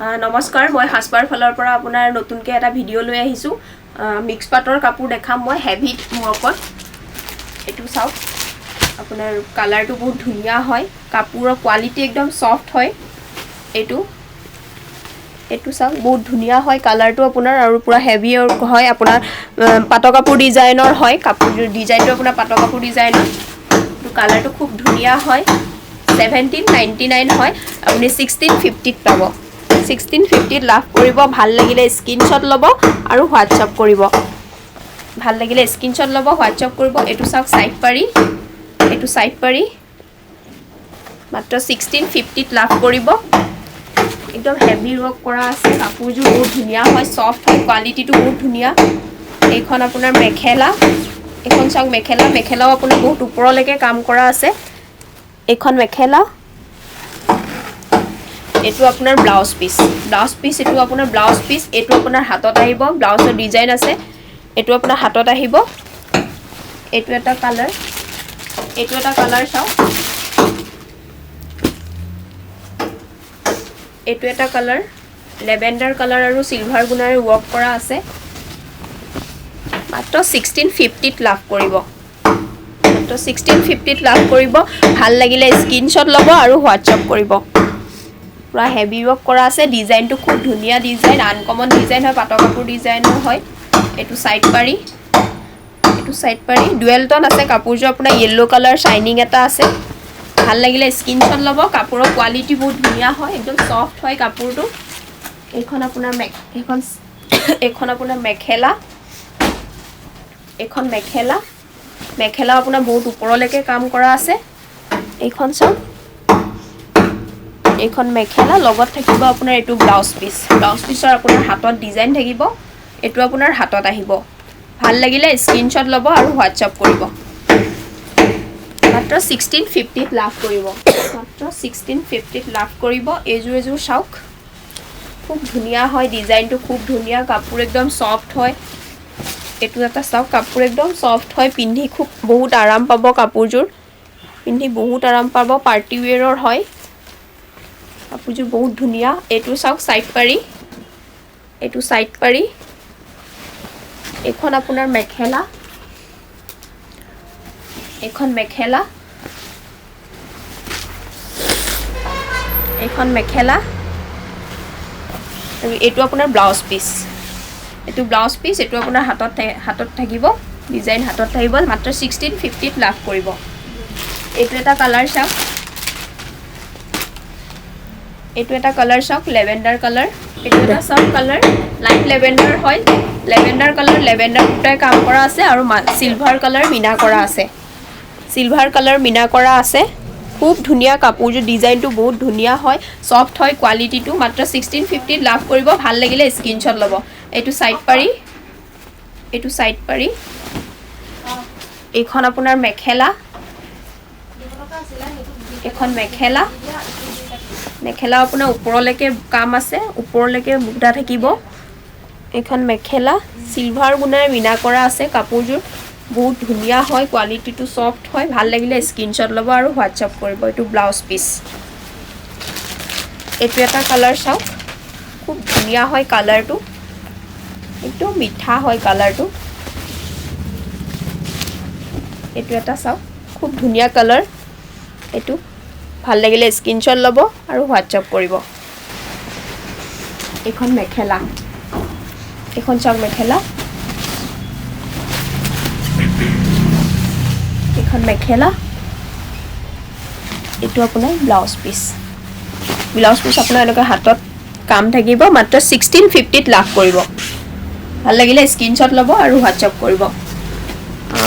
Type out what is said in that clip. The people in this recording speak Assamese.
নমস্কাৰ মই সাজপাৰ ফলৰ পৰা আপোনাৰ নতুনকৈ এটা ভিডিঅ' লৈ আহিছোঁ মিক্স পাটৰ কাপোৰ দেখাম মই হেভি ৱৰ্কত এইটো চাওক আপোনাৰ কালাৰটো বহুত ধুনীয়া হয় কাপোৰৰ কোৱালিটি একদম সফট হয় এইটো চাওক বহুত ধুনীয়া হয় কালাৰটো আপোনাৰ আৰু পুৰা হেভি হয় আপোনাৰ পাটৰ কাপোৰ ডিজাইনৰ হয় কাপোৰ ডিজাইনটো আপোনাৰ পাটৰ কাপোৰ ডিজাইনৰ এইটো কালাৰটো খুব ধুনীয়া হয় 1799 হয় আপুনি 1650 পাব 1650 লাভ কৰিব ভাল লাগিলে স্ক্ৰিনশ্বট ল'ব আৰু হোৱাটছআপ কৰিব ভাল লাগিলে স্ক্ৰিনশ্বট ল'ব হোৱাটছআপ কৰিব এইটো চাওক সাইড পাৰি মাত্ৰ 1650 লাভ কৰিব একদম হেভি ৱৰ্ক কৰা আছে কাপোৰযোৰ বহুত ধুনীয়া হয় সফট হয় কোৱালিটিটো বহুত ধুনীয়া এইখন আপোনাৰ মেখেলা এখন চাওক মেখেলাও আপোনাৰ বহুত ওপৰলৈকে কাম কৰা আছে এইখন মেখেলা এইটো আপোনাৰ ব্লাউজ পিস এইটো আপোনাৰ ব্লাউজ পিস এইটো আপোনাৰ হাতত আহিব ব্লাউজৰ ডিজাইন আছে এইটো আপোনাৰ হাতত আহিব এইটো এটা কালাৰ চাও এইটো এটা কালাৰ লেভেণ্ডাৰ কালাৰ আৰু সিলভাৰ গুণাৰে ৱৰ্ক কৰা আছে মাত্ৰ 1650 লাভ কৰিব মাত্ৰ 1650 লাভ কৰিব ভাল লাগিলে স্ক্ৰিনশ্বট ল'ব আৰু হোৱাটছআপ কৰিব পুৰা হেভি ৱৰ্ক কৰা আছে ডিজাইনটো খুব ধুনীয়া ডিজাইন আনকমন ডিজাইন হয় পাটৰ কাপোৰ ডিজাইনৰ হয় এইটো সাইড পাৰি ডুৱেল টন আছে কাপোৰযোৰ আপোনাৰ ইয়েলো কালাৰ শাইনিং এটা আছে ভাল লাগিলে স্ক্ৰিনশ্বট ল'ব কাপোৰৰ কোৱালিটি বহুত ধুনীয়া হয় একদম সফট হয় কাপোৰটো এইখন আপোনাৰ মেখেলা আপোনাৰ বহুত ওপৰলৈকে কাম কৰা আছে এইখন চাওক এইখন মেখেলা লগত থাকিব আপোনাৰ এইটো ব্লাউজ পিছৰ আপোনাৰ হাতত ডিজাইন থাকিব এইটো আপোনাৰ হাতত আহিব ভাল লাগিলে স্ক্ৰিনশ্বট ল'ব আৰু হোৱাটছআপ কৰিব মাত্ৰ 1650 লাভ কৰিব মাত্ৰ 1650 লাভ কৰিব এযোৰ চাওক খুব ধুনীয়া হয় ডিজাইনটো খুব ধুনীয়া কাপোৰ একদম সফট হয় এইটো এটা চাওক কাপোৰ একদম সফট হয় পিন্ধি খুব বহুত আৰাম পাব কাপোৰযোৰ পিন্ধি বহুত আৰাম পাব পাৰ্টি ওৱেৰৰ হয় কাপোৰযোৰ বহুত ধুনীয়া এইটো চাওক সাইড পাৰি এইখন আপোনাৰ মেখেলা এইখন আৰু এইটো আপোনাৰ ব্লাউজ পিস এইটো আপোনাৰ হাতত থাকিব ডিজাইন হাতত থাকিব মাত্ৰ 1650 লাভ কৰিব এইটো এটা কালাৰ চাওক লেভেণ্ডাৰ কালাৰ এইটো এটা চাওক কালাৰ লাইট লেভেণ্ডাৰ হয় লেভেণ্ডাৰ দুটাই কাম কৰা আছে আৰু সিলভাৰ কালাৰ মিনা কৰা আছে খুব ধুনীয়া কাপোৰযোৰ ডিজাইনটো বহুত ধুনীয়া হয় সফট হয় কোৱালিটিটো মাত্ৰ 1650 লাভ কৰিব ভাল লাগিলে স্ক্ৰিনশ্বট ল'ব এইটো সাইড পাৰি এইখন আপোনাৰ মেখেলা আপোনাৰ ওপৰলৈকে কাম আছে ওপৰলৈকে বুটা থাকিব এইখন মেখেলা সিলভাৰ গুণাৰে মিনা কৰা আছে কাপোৰযোৰ বহুত ধুনীয়া হয় কোৱালিটিটো সফট হয় ভাল লাগিলে স্ক্ৰিনশ্বট ল'ব আৰু হোৱাটছআপ কৰিব এইটো ব্লাউজ পিস এইটো এটা কালাৰ চাওক খুব ধুনীয়া হয় কালাৰটো একদম মিঠা হয় কালাৰটো এইটো এটা চাওক খুব ধুনীয়া কালাৰ এইটো ভাল লাগিলে স্ক্ৰিনশ্বট ল'ব আৰু হোৱাটছআপ কৰিব এইখন চাওক মেখেলা এইটো আপোনাৰ ব্লাউজ পিস আপোনাৰ এনেকৈ হাতত কাম থাকিব মাত্ৰ 1650 লাভ কৰিব ভাল লাগিলে স্ক্ৰিনশ্বট ল'ব আৰু হোৱাটছআপ কৰিব